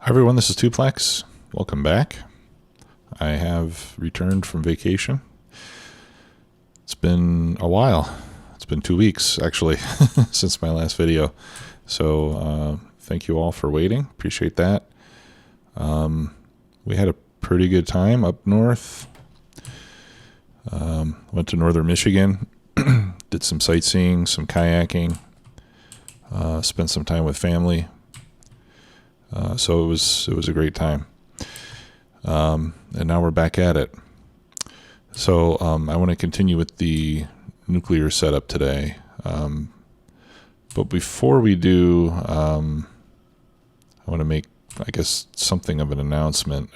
Hi everyone, this is Tuplex. Welcome back. I have returned from vacation. It's been a while. It's been 2 weeks actually since my last video. So thank you all for waiting. Appreciate that. We had a pretty good time up north. Went to northern Michigan, did some sightseeing, some kayaking, spent some time with family. So it was a great time. And now we're back at it. So I want to continue with the nuclear setup today. But before we do, I want to make, I guess, something of an announcement.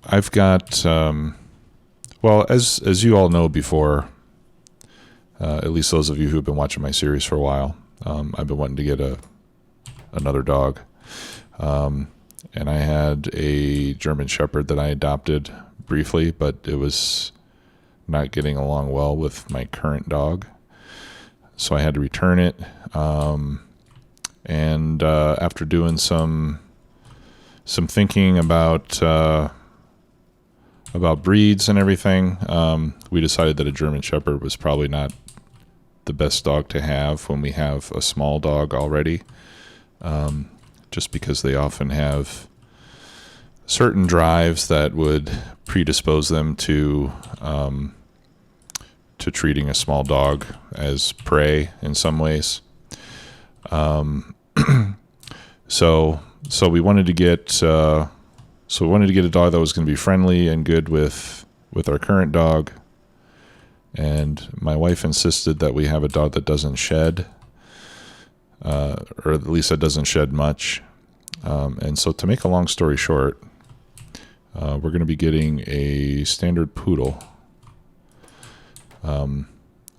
I've got, well, as you all know before, at least those of you who have been watching my series for a while, I've been wanting to get another dog. And I had a German Shepherd that I adopted briefly, but it was not getting along well with my current dog. So I had to return it. And after doing some thinking about breeds and everything, we decided that a German Shepherd was probably not the best dog to have when we have a small dog already, just because they often have certain drives that would predispose them to treating a small dog as prey in some ways. So we wanted to get a dog that was going to be friendly and good with our current dog. And my wife insisted that we have a dog that doesn't shed, or at least that doesn't shed much. And so to make a long story short, we're going to be getting a standard poodle,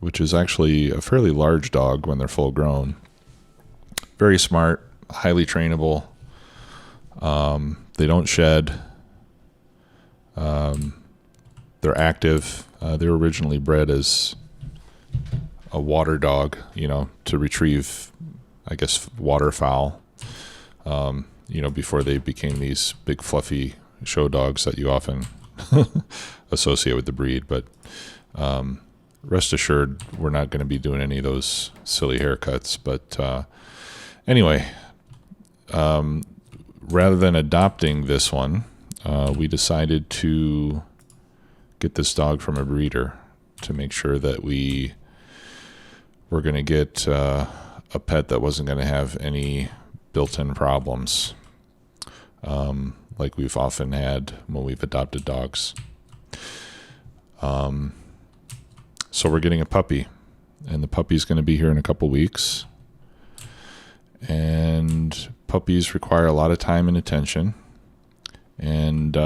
which is actually a fairly large dog when they're full grown. Very smart, highly trainable. They don't shed. They're active. They were originally bred as a water dog, to retrieve, I guess, waterfowl, before they became these big fluffy show dogs that you often associate with the breed. But rest assured, we're not going to be doing any of those silly haircuts. But anyway, rather than adopting this one, we decided to get this dog from a breeder to make sure that we were going to get a pet that wasn't going to have any built-in problems, like we've often had when we've adopted dogs. So we're getting a puppy, and the puppy's going to be here in a couple weeks. And puppies require a lot of time and attention. And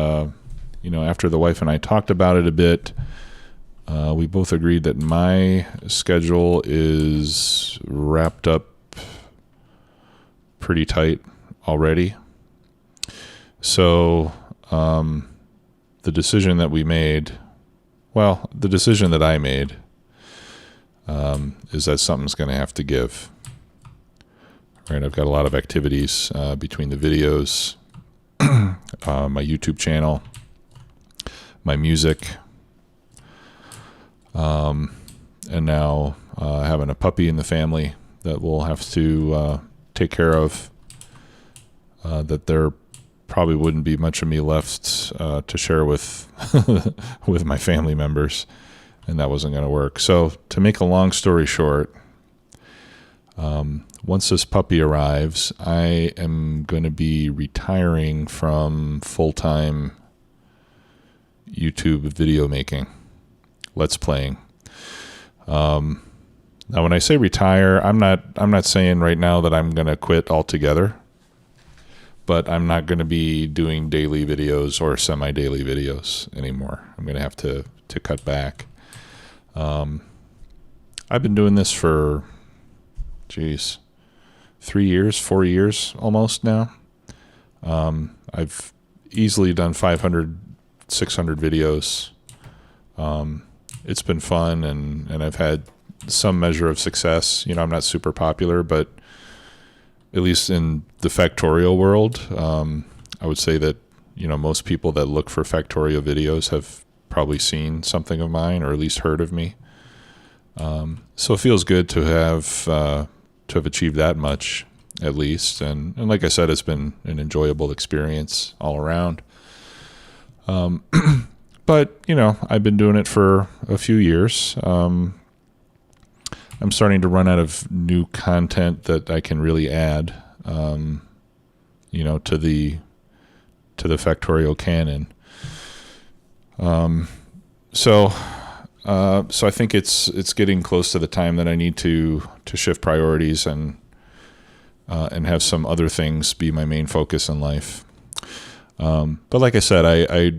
after the wife and I talked about it a bit, we both agreed that my schedule is wrapped up pretty tight already. So the decision that I made is that something's going to have to give. Right, I've got a lot of activities between the videos, my YouTube channel, my music, and now having a puppy in the family that we'll have to take care of, that there probably wouldn't be much of me left to share with with my family members, and that wasn't going to work. So to make a long story short, once this puppy arrives, I am going to be retiring from full-time YouTube video making, Let's Playing. Now, when I say retire, I'm not saying right now that I'm going to quit altogether, but I'm not going to be doing daily videos or semi-daily videos anymore. I'm going to have to cut back. I've been doing this for 3 years, 4 years almost now. I've easily done 500, 600 videos. It's been fun, and I've had some measure of success. I'm not super popular, but at least in the Factorio world, I would say that, most people that look for Factorio videos have probably seen something of mine, or at least heard of me. So it feels good to have achieved that much, at least. And like I said, it's been an enjoyable experience all around. But, I've been doing it for a few years. I'm starting to run out of new content that I can really add, to the Factorio canon. So I think it's getting close to the time that I need to shift priorities and have some other things be my main focus in life. But like I said, I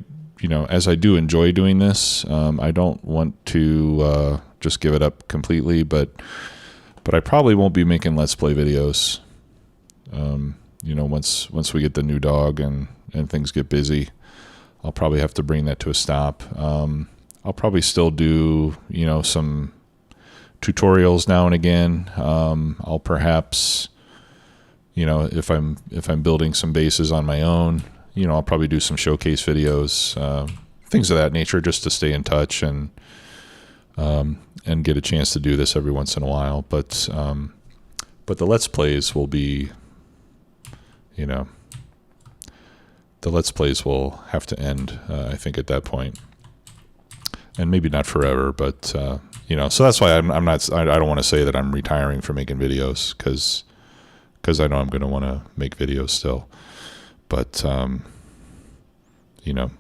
as I do enjoy doing this, I don't want to just give it up completely, but I probably won't be making Let's Play videos. Once we get the new dog and things get busy, I'll probably have to bring that to a stop. I'll probably still do, some tutorials now and again. I'll perhaps, if I'm building some bases on my own, I'll probably do some showcase videos, things of that nature, just to stay in touch and get a chance to do this every once in a while. But the Let's Plays will be, the Let's Plays will have to end, I think, at that point. And maybe not forever, but, so that's why I don't want to say that I'm retiring from making videos, because I know I'm going to want to make videos still. But,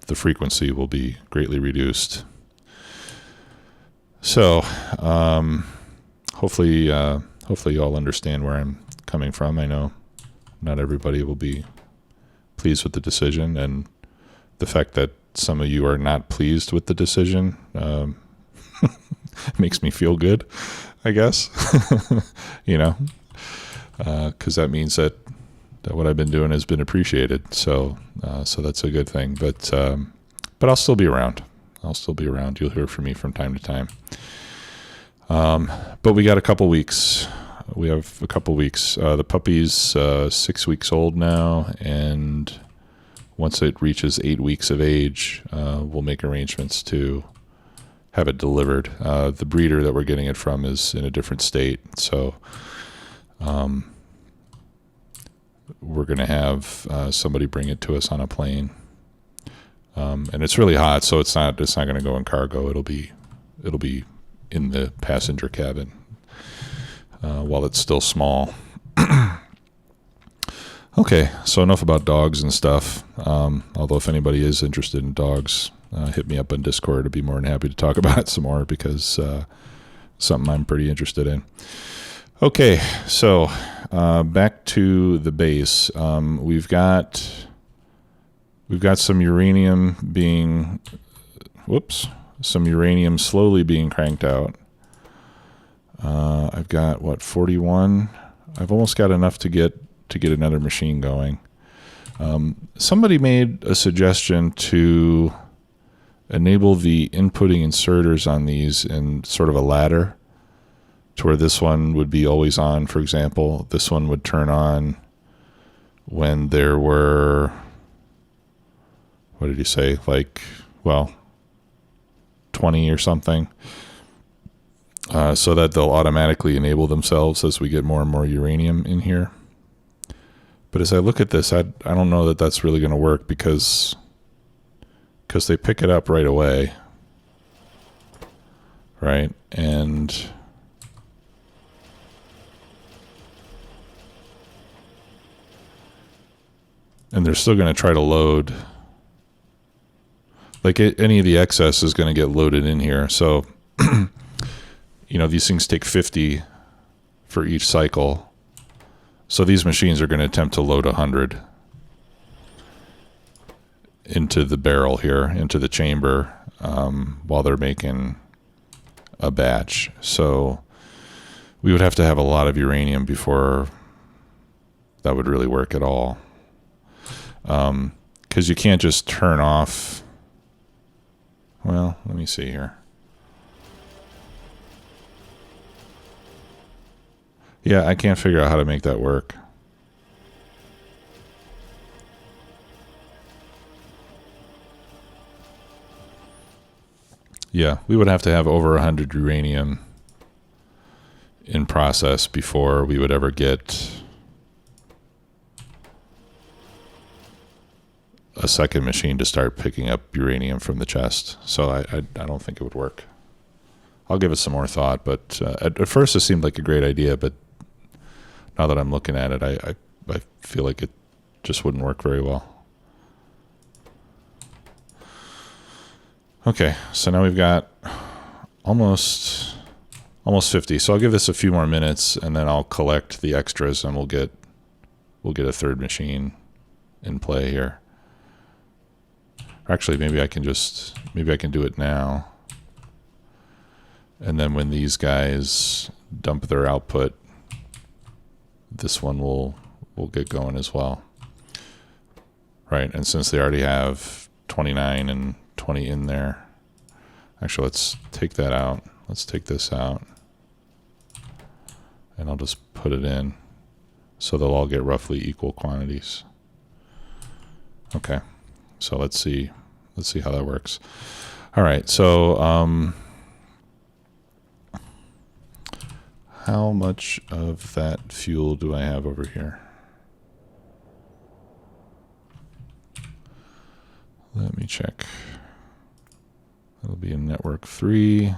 the frequency will be greatly reduced. So, hopefully you all understand where I'm coming from. I know not everybody will be pleased with the decision, and the fact that some of you are not pleased with the decision makes me feel good, I guess. Because that means that what I've been doing has been appreciated. So that's a good thing. But I'll still be around. You'll hear from me from time to time. But we got a couple weeks. We have a couple weeks. The puppy's 6 weeks old now, and once it reaches 8 weeks of age, we'll make arrangements to have it delivered. The breeder that we're getting it from is in a different state, so we're going to have somebody bring it to us on a plane. And it's really hot, so it's not going to go in cargo. It'll be in the passenger cabin while it's still small. Okay, so enough about dogs and stuff. Although if anybody is interested in dogs, hit me up on Discord. I'd be more than happy to talk about it some more, because something I'm pretty interested in. Okay, so back to the base. We've got some uranium slowly being cranked out. I've got 41. I've almost got enough to get another machine going. Somebody made a suggestion to enable the inputting inserters on these in sort of a ladder, to where this one would be always on, for example. This one would turn on when there were, what did he say, 20 or something, so that they'll automatically enable themselves as we get more and more uranium in here. But as I look at this, I don't know that that's really going to work, because they pick it up right away, right? And they're still going to try to load. Any of the excess is going to get loaded in here. So, these things take 50 for each cycle. So these machines are going to attempt to load 100 into the barrel here, into the chamber, while they're making a batch. So we would have to have a lot of uranium before that would really work at all. Because you can't just turn off. Well, let me see here. Yeah, I can't figure out how to make that work. Yeah, we would have to have over 100 uranium in process before we would ever get a second machine to start picking up uranium from the chest. So I don't think it would work. I'll give it some more thought, but at first it seemed like a great idea, but now that I'm looking at it, I feel like it just wouldn't work very well. Okay, so now we've got almost 50. So I'll give this a few more minutes, and then I'll collect the extras, and we'll get a third machine in play here. Actually, maybe I can do it now. And then when these guys dump their output, this one will get going as well. Right, and since they already have 29 and 20 in there, actually let's take that out. Let's take this out. And I'll just put it in so they'll all get roughly equal quantities. Okay, so let's see how that works. All right, so how much of that fuel do I have over here? Let me check. That'll be in network 3.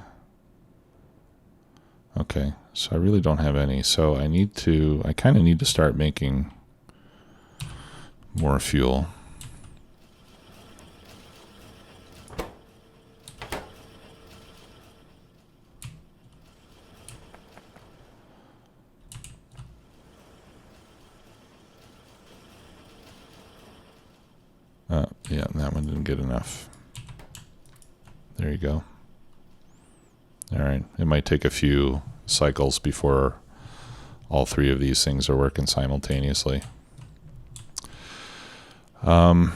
Okay, so I really don't have any. So I kind of need to start making more fuel. Yeah, that one didn't get enough. There you go. All right, it might take a few cycles before all three of these things are working simultaneously. All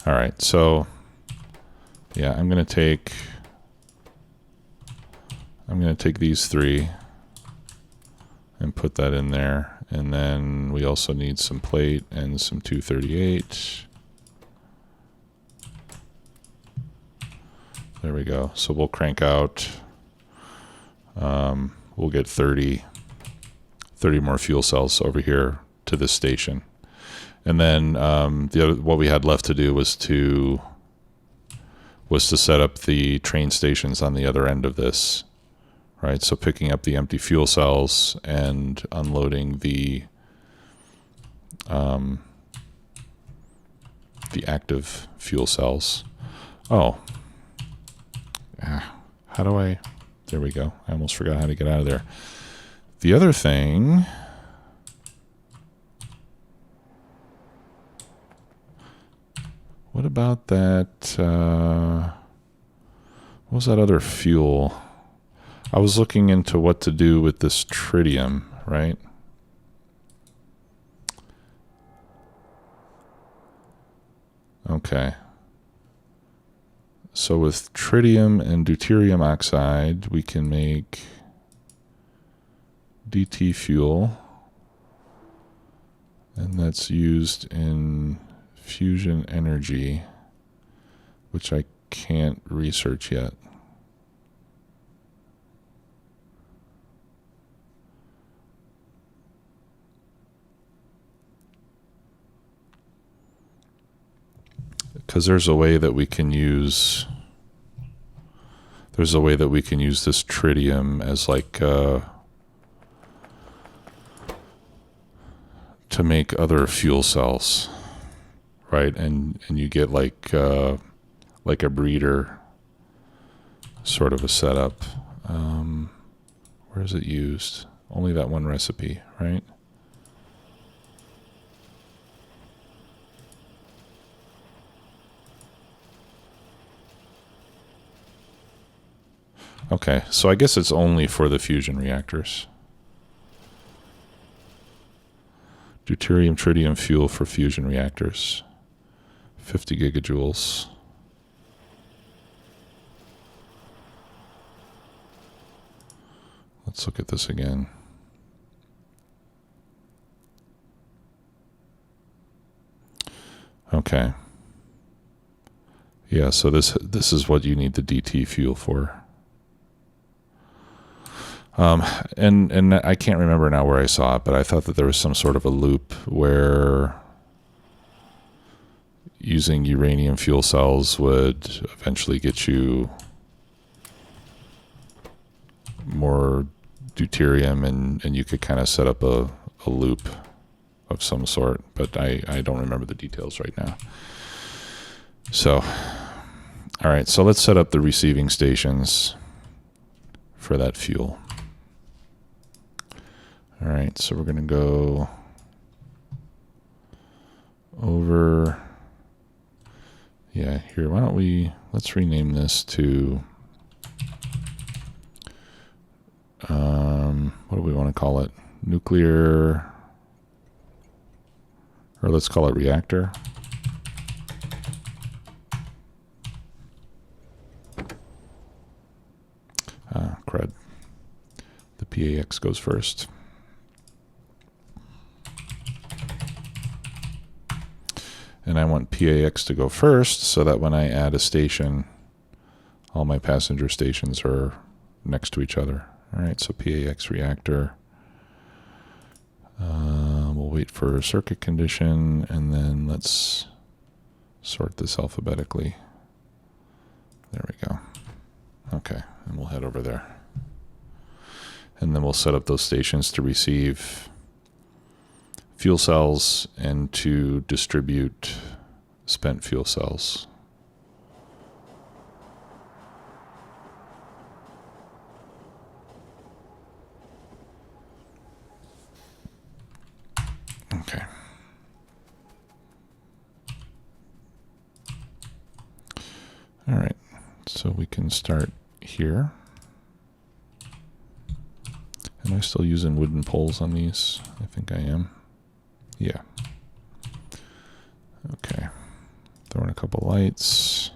right, so yeah, I'm gonna take these three and put that in there. And then we also need some plate and some 238. There we go. So we'll crank out, we'll get 30 more fuel cells over here to this station. And then what we had left to do was to set up the train stations on the other end of this. Right, so picking up the empty fuel cells and unloading the active fuel cells. Oh, how do I? There we go. I almost forgot how to get out of there. The other thing. What about that? What was that other fuel? I was looking into what to do with this tritium, right? Okay. So with tritium and deuterium oxide, we can make DT fuel. And that's used in fusion energy, which I can't research yet. Because there's a way that we can use this tritium as like to make other fuel cells, right? And you get like a breeder sort of a setup. Where is it used? Only that one recipe, right? Okay, so I guess it's only for the fusion reactors. Deuterium tritium fuel for fusion reactors. 50 gigajoules. Let's look at this again. Okay. Yeah, so this is what you need the DT fuel for. And I can't remember now where I saw it, but I thought that there was some sort of a loop where using uranium fuel cells would eventually get you more deuterium, and you could kind of set up a loop of some sort, but I don't remember the details right now. So, all right, so let's set up the receiving stations for that fuel. All right, so we're going to go over, yeah, here, why don't we, let's rename this to, what do we want to call it? Nuclear, or let's call it reactor. Crud. The PAX goes first. And I want PAX to go first so that when I add a station, all my passenger stations are next to each other. All right, so PAX reactor. We'll wait for a circuit condition, and then let's sort this alphabetically. There we go. Okay, and we'll head over there. And then we'll set up those stations to receive fuel cells and to distribute spent fuel cells. Okay. All right, so we can start here. Am I still using wooden poles on these? I think I am. Yeah. Okay. Throw in a couple lights.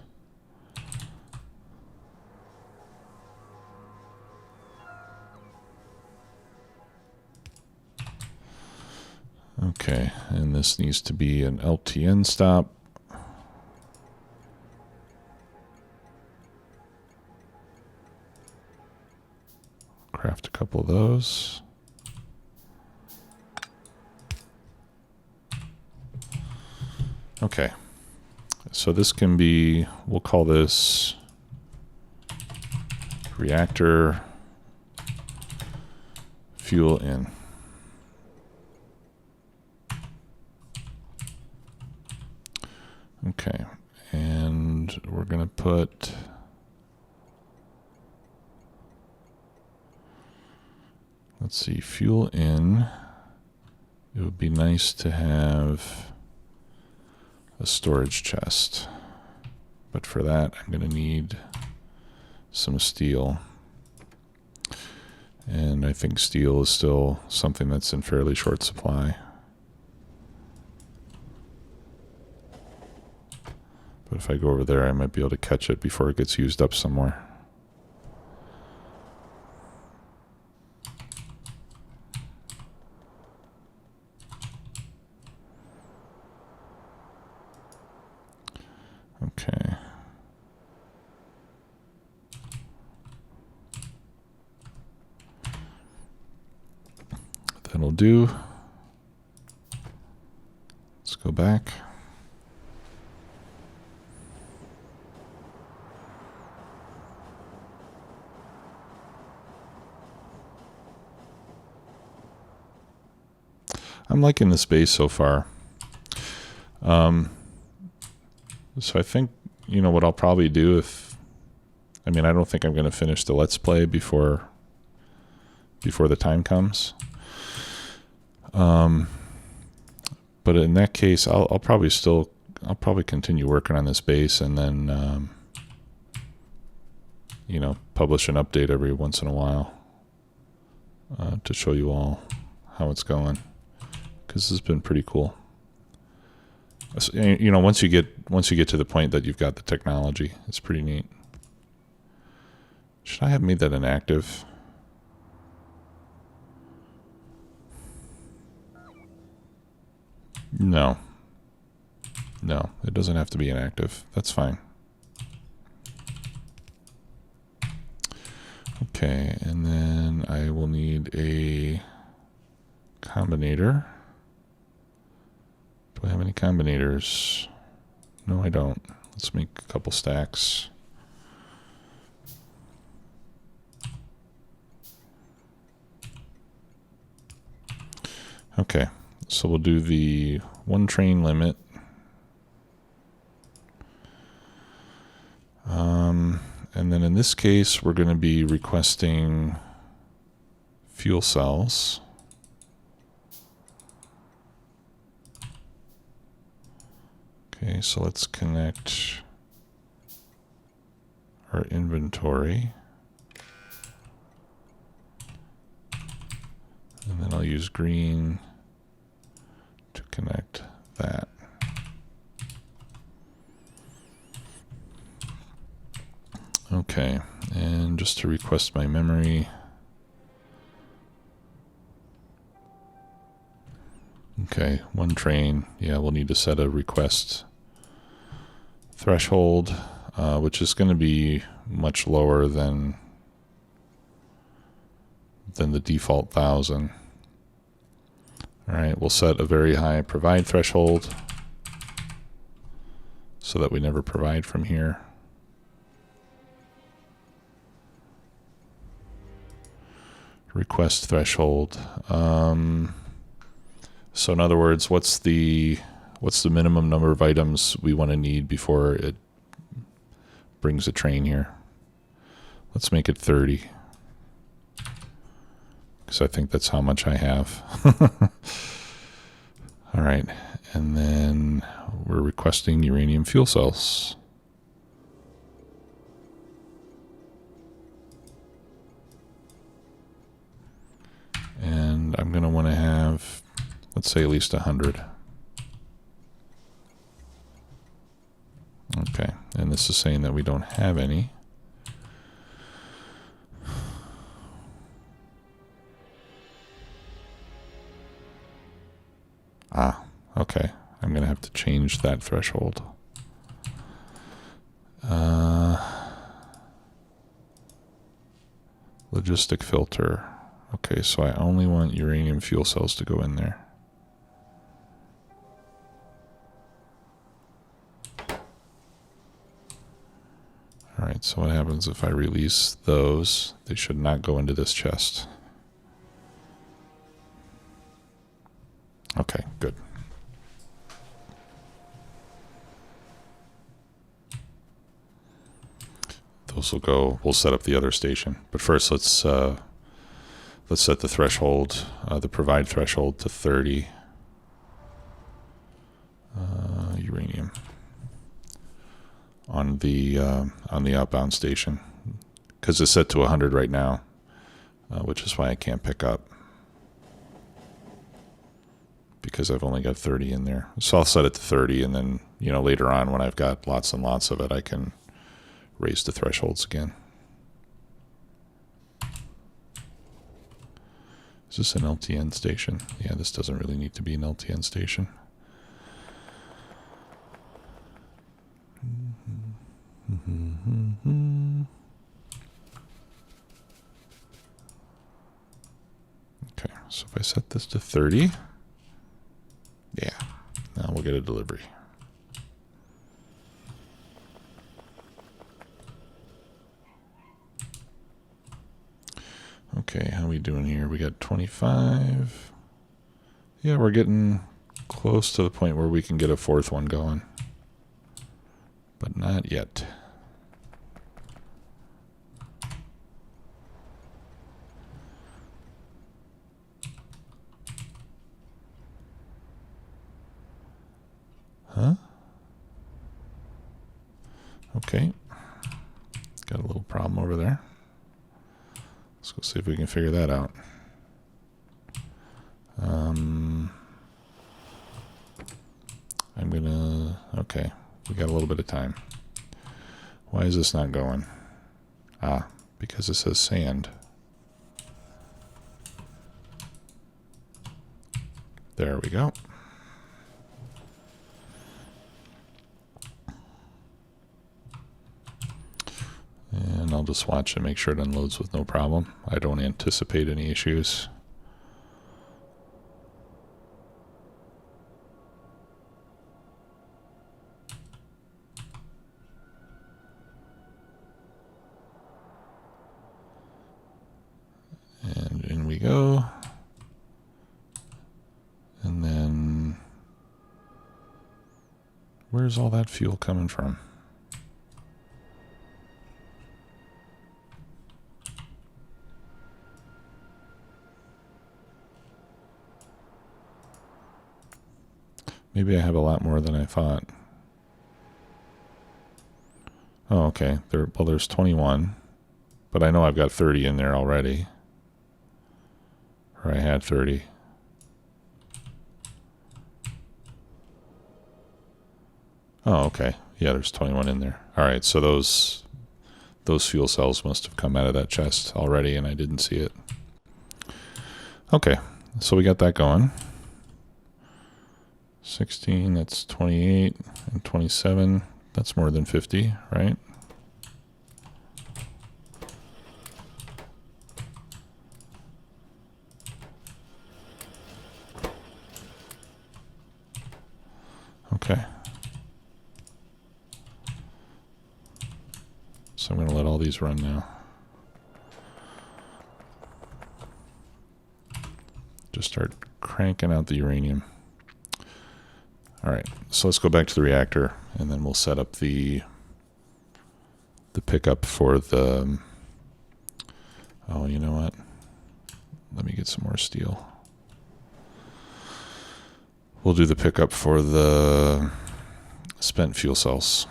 Okay, and this needs to be an LTN stop. Craft a couple of those. Okay, so this can be, we'll call this reactor fuel in. Okay, and we're going to put let's see, fuel in. It would be nice to have a storage chest, but for that I'm going to need some steel, and I think steel is still something that's in fairly short supply. But if I go over there, I might be able to catch it before it gets used up somewhere. Okay. That'll do. Let's go back. I'm liking the space so far. So I think, you know, what I'll probably do I don't think I'm going to finish the Let's Play before the time comes. But in that case, I'll probably continue working on this base, and then, you know, publish an update every once in a while to show you all how it's going. Because this has been pretty cool. You know, once you get to the point that you've got the technology, it's pretty neat. Should I have made that inactive? No, it doesn't have to be inactive. That's fine. Okay, and then I will need a combinator. Do I have any combinators? No, I don't. Let's make a couple stacks. Okay, so we'll do the one train limit. And then in this case, we're going to be requesting fuel cells. Okay, so let's connect our inventory. And then I'll use green to connect that. Okay, and just to request my memory. Okay, one train. Yeah, we'll need to set a request threshold, which is going to be much lower than the default 1,000. All right, we'll set a very high provide threshold so that we never provide from here. Request threshold. So in other words, what's the minimum number of items we want to need before it brings a train here? Let's make it 30. Because I think that's how much I have. All right, and then we're requesting uranium fuel cells. And I'm going to want to have, let's say, at least 100. Okay, and this is saying that we don't have any. Okay. I'm going to have to change that threshold. Logistic filter. Okay, so I only want uranium fuel cells to go in there. All right, so what happens if I release those? They should not go into this chest. Okay, good. Those will go, we'll set up the other station. But first, let's set the threshold, the provide threshold to 30. Uranium on the outbound station, because it's set to 100 right now, which is why I can't pick up, because I've only got 30 in there. So I'll set it to 30, and then later on when I've got lots and lots of it, I can raise the thresholds again. Is this an LTN station? Yeah, this doesn't really need to be an LTN station. Okay, so if I set this to 30, yeah, now we'll get a delivery. Okay, how are we doing here? We got 25. Yeah, we're getting close to the point where we can get a fourth one going. But not yet. Huh? Okay. Got a little problem over there. Let's go see if we can figure that out. I'm gonna, okay, we got a little bit of time. Why is this not going? Because it says sand. There we go. And I'll just watch and make sure it unloads with no problem. I don't anticipate any issues. And in we go. And then, where's all that fuel coming from? Maybe I have a lot more than I thought. Oh, okay. Well, there's 21, but I know I've got 30 in there already. Or I had 30. Oh, okay. Yeah, there's 21 in there. All right, so those fuel cells must have come out of that chest already, and I didn't see it. Okay, so we got that going. 16, that's 28, and 27. That's more than 50, right? Okay. So I'm going to let all these run now. Just start cranking out the uranium. All right, so let's go back to the reactor, and then we'll set up the pickup for the... Oh, you know what? Let me get some more steel. We'll do the pickup for the spent fuel cells.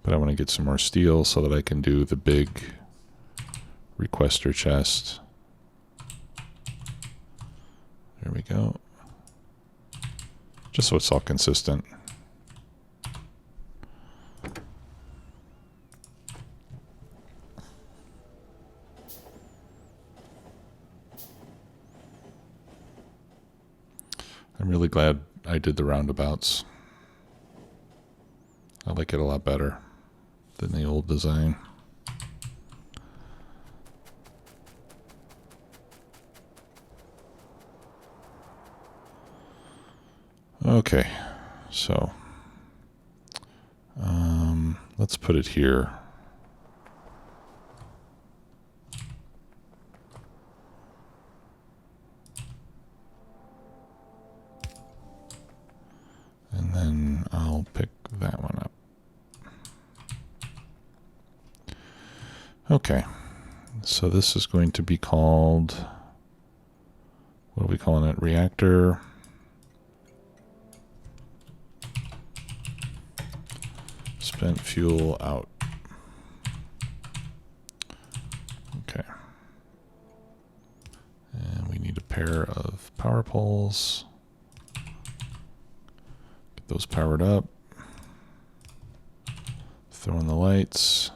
But I want to get some more steel so that I can do the big requester chest. There we go. Just so it's all consistent. I'm really glad I did the roundabouts. I like it a lot better than the old design. Okay, so let's put it here. And then I'll pick that one up. Okay, so this is going to be called, what are we calling it? Reactor. Spent fuel out. Okay. And we need a pair of power poles. Get those powered up. Throw in the lights.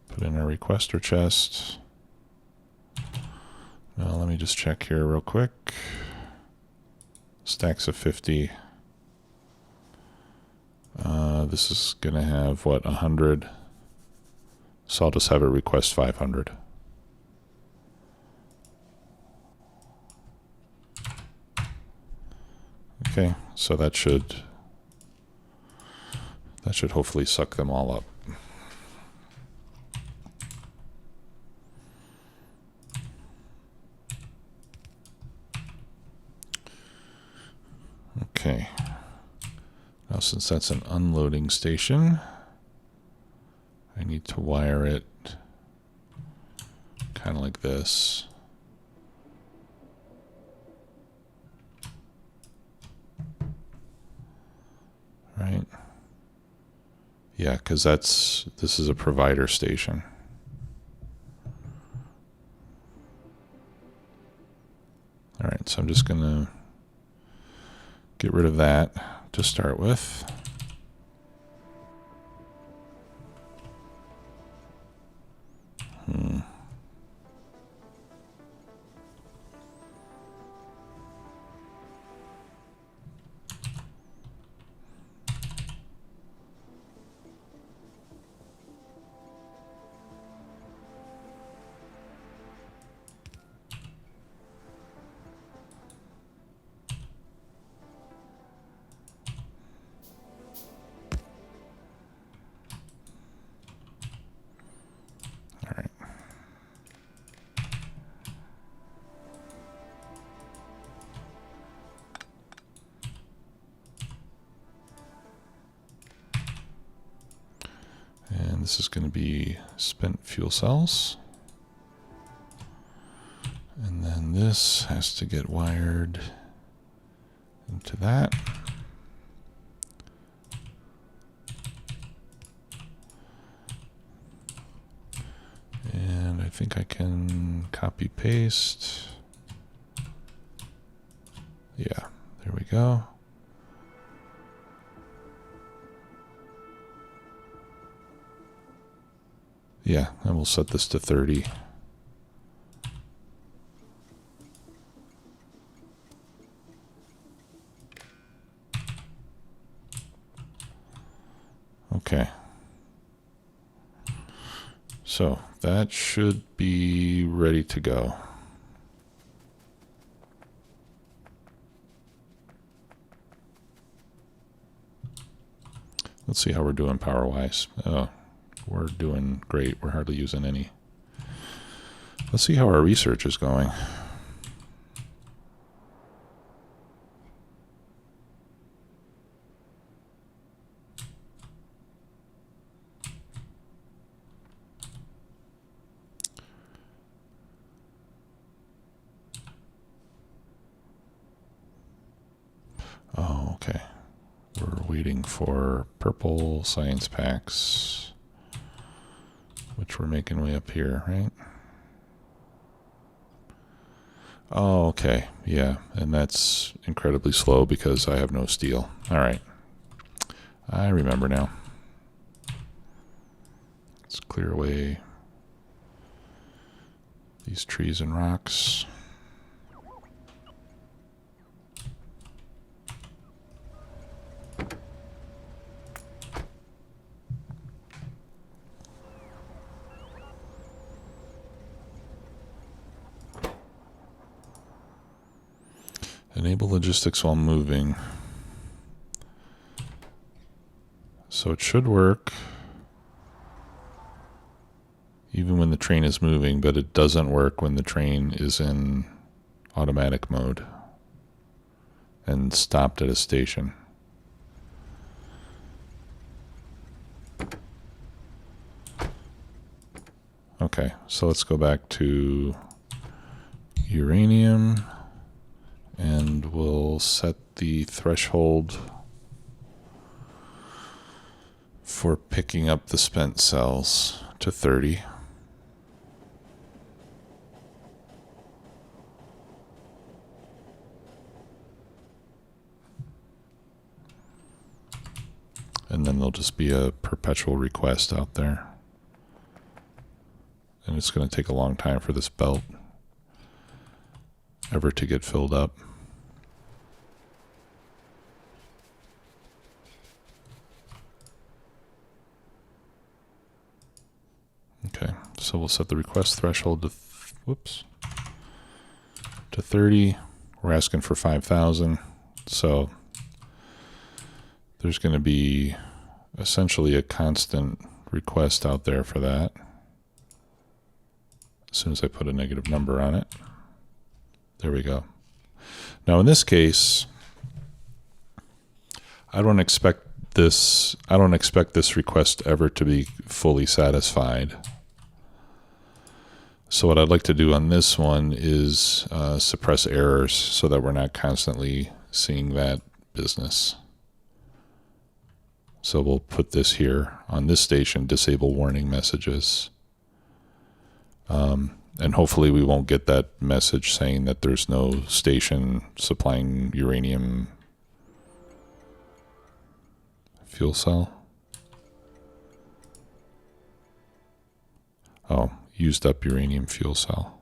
Put in our requester chest. Now let me just check here real quick. Stacks of 50. This is going to have, what, 100? So I'll just have it request 500. Okay, so that should hopefully suck them all up. Okay. Now, since that's an unloading station, I need to wire it kind of like this. Right? Yeah, because this is a provider station. All right, so I'm just going to get rid of that to start with. And this is going to be spent fuel cells. And then this has to get wired into that. And I think I can copy paste. Yeah, there we go. Yeah, and we'll set this to 30. Okay. So that should be ready to go. Let's see how we're doing power-wise. Oh, we're doing great. We're hardly using any. Let's see how our research is going. Oh, okay. We're waiting for purple science packs, which we're making way up here, right? Oh, okay. Yeah, and that's incredibly slow because I have no steel. All right. I remember now. Let's clear away these trees and rocks. Enable logistics while moving. So it should work even when the train is moving, but it doesn't work when the train is in automatic mode and stopped at a station. Okay, so let's go back to uranium. And we'll set the threshold for picking up the spent cells to 30. And then there'll just be a perpetual request out there. And it's going to take a long time for this belt ever to get filled up. Okay, so we'll set the request threshold to to 30. We're asking for 5,000, so there's going to be essentially a constant request out there for that. As soon as I put a negative number on it, there we go. Now in this case, I don't expect this request ever to be fully satisfied. So what I'd like to do on this one is suppress errors so that we're not constantly seeing that business. So we'll put this here on this station, disable warning messages. And hopefully we won't get that message saying that there's no station supplying uranium fuel cell. Oh, used up uranium fuel cell.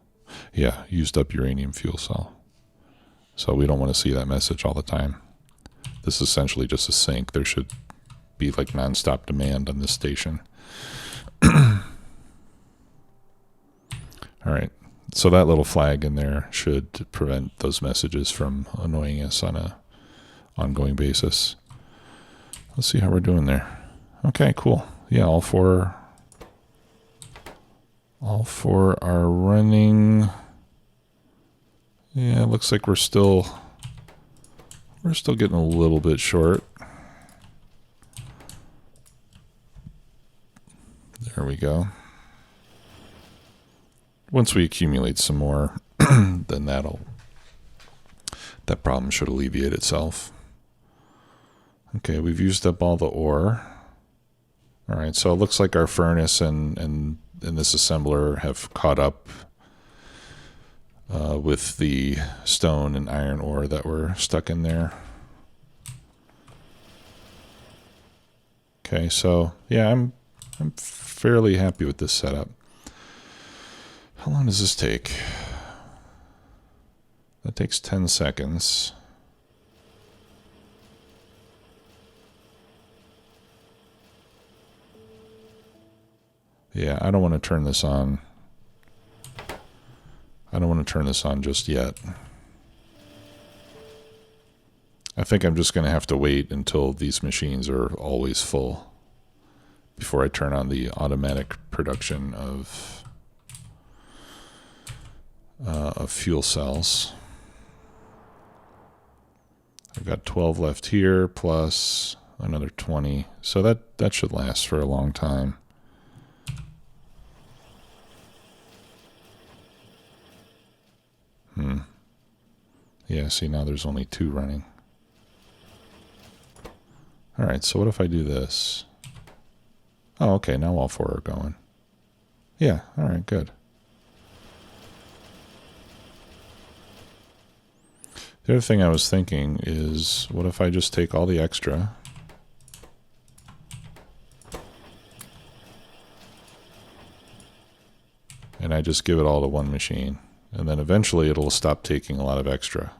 Yeah, used up uranium fuel cell. So we don't want to see that message all the time. This is essentially just a sink. There should be like nonstop demand on this station. All right. So that little flag in there should prevent those messages from annoying us on a ongoing basis. Let's see how we're doing there. Okay, cool. Yeah, all four are running. Yeah, it looks like we're still getting a little bit short. we go. Once we accumulate some more, then that problem should alleviate itself. Okay, we've used up all the ore. All right, so it looks like our furnace and this assembler have caught up with the stone and iron ore that were stuck in there. Okay, so yeah, I'm fairly happy with this setup. How long does this take? That takes 10 seconds. Yeah, I don't want to turn this on. I don't want to turn this on just yet. I think I'm just going to have to wait until these machines are always full before I turn on the automatic production of fuel cells. I've got 12 left here plus another 20, so that should last for a long time. Yeah, see, now there's only 2 running. All right, so what if I do this? Oh, okay, now all 4 are going. Yeah, all right, good. The other thing I was thinking is, what if I just take all the extra and I just give it all to one machine, and then eventually it'll stop taking a lot of extra.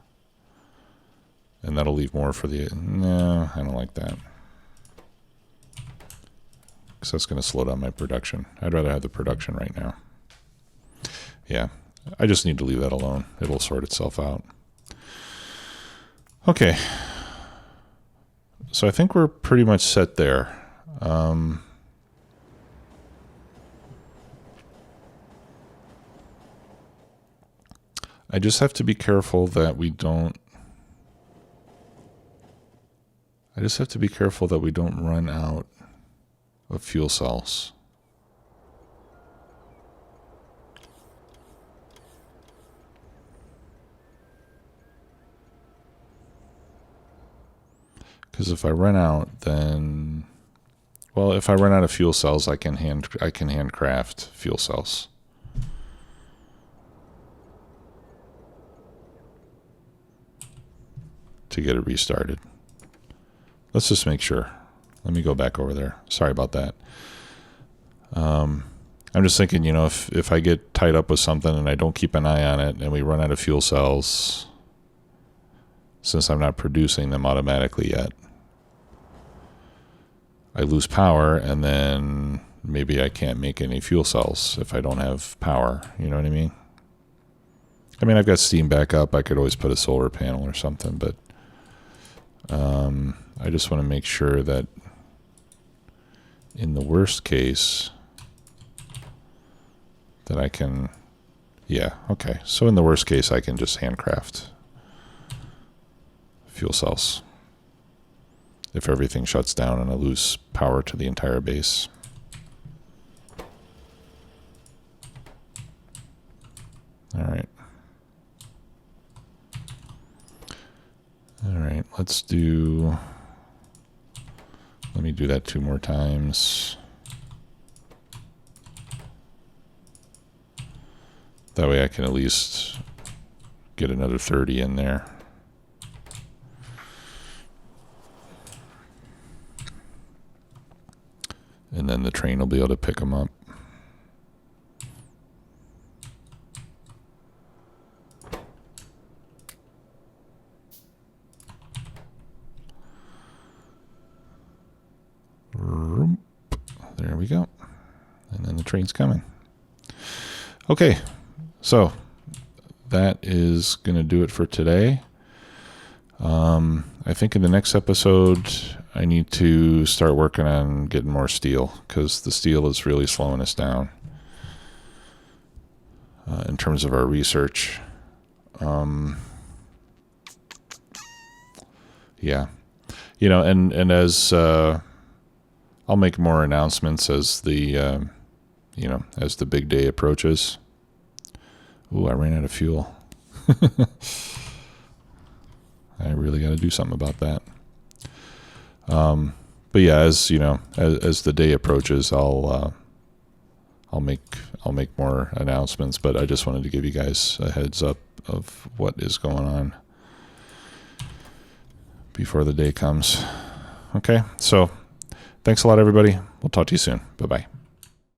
And that'll leave more for the... No, I don't like that. Because that's going to slow down my production. I'd rather have the production right now. Yeah, I just need to leave that alone. It'll sort itself out. Okay. So I think we're pretty much set there. I just have to be careful that we don't... I just have to be careful that we don't run out of fuel cells. Because if I run out, then... Well, if I run out of fuel cells, I can handcraft fuel cells. To get it restarted. Let's just make sure. Let me go back over there. Sorry about that. I'm just thinking, you know, if I get tied up with something and I don't keep an eye on it and we run out of fuel cells, since I'm not producing them automatically yet, I lose power and then maybe I can't make any fuel cells if I don't have power. You know what I mean? I mean, I've got steam backup. I could always put a solar panel or something, but I just want to make sure that in the worst case that I can, yeah, okay. So in the worst case, I can just handcraft fuel cells if everything shuts down and I lose power to the entire base. All right. All right, let's do... Let me do that 2 more times. That way I can at least get another 30 in there. And then the train will be able to pick them up. There we go. And then the train's coming. Okay, so that is going to do it for today. I think in the next episode, I need to start working on getting more steel because the steel is really slowing us down in terms of our research. Yeah, you know, and as I'll make more announcements as the as the big day approaches. Ooh, I ran out of fuel. I really got to do something about that. But yeah, as the day approaches, I'll make more announcements, but I just wanted to give you guys a heads up of what is going on before the day comes. Okay, so thanks a lot, everybody. We'll talk to you soon. Bye-bye.